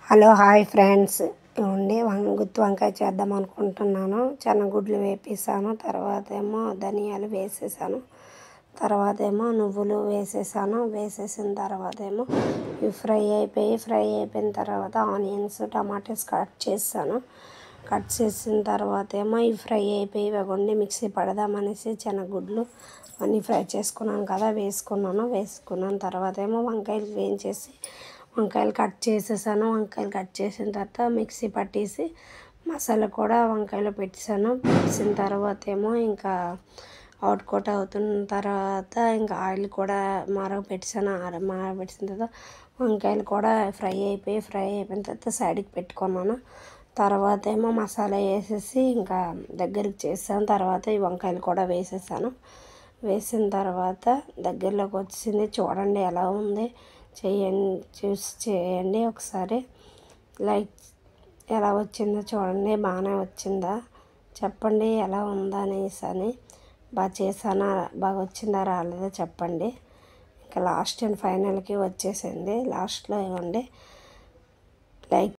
Hello hi friends, ఇవ్వండి గుత్తి వంకాయ చేద్దాం అనుకుంటున్నాను. శనగగుడ్లు వేపేసాను, తర్వాత ఏమో ధనియాలు వేసేసాను, తర్వాత ఏమో నువ్వులు వేసేసాను. వేసేసిన తర్వాత ఏమో ఇవి ఫ్రై అయిపోయిన తర్వాత ఆనియన్స్ టమాటాస్ కట్ చేసాను. కట్ చేసిన తర్వాత ఏమో ఇవి ఫ్రై అయిపోయి ఇవ్వండి మిక్సీ పడదామనేసి శనగగుడ్లు అన్నీ ఫ్రై చేసుకున్నాను కదా, వేసుకున్నాను తర్వాత ఏమో వంకాయలు వేయించేసి వంకాయలు కట్ చేసేసాను. వంకాయలు కట్ చేసిన తర్వాత మిక్సీ పట్టేసి మసాలా కూడా వంకాయలో పెట్టేసిన తర్వాత ఏమో ఇంకా అవుట్కోట్ అవుతున్న తర్వాత ఇంకా ఆయిల్ కూడా మరగపెట్టేసిన తర్వాత వంకాయలు కూడా ఫ్రై అయిపోయిన తర్వాత సైడ్కి పెట్టుకున్నాను. తర్వాత ఏమో మసాలా వేసేసి ఇంకా దగ్గరికి చేసాను. తర్వాత ఈ వంకాయలు కూడా వేసేసాను. వేసిన తర్వాత దగ్గరలోకి వచ్చింది, చూడండి ఎలా ఉంది, చూసి చేయండి ఒకసారి. లైక్ ఎలా వచ్చిందో చూడండి, బాగానే వచ్చిందా చెప్పండి, ఎలా ఉందా అనేసి బాగా చేసానా, బాగా వచ్చిందా రాలేదా చెప్పండి. ఇంకా లాస్ట్ అండ్ ఫైనల్కి వచ్చేసింది. లాస్ట్లో ఇవ్వండి లైక్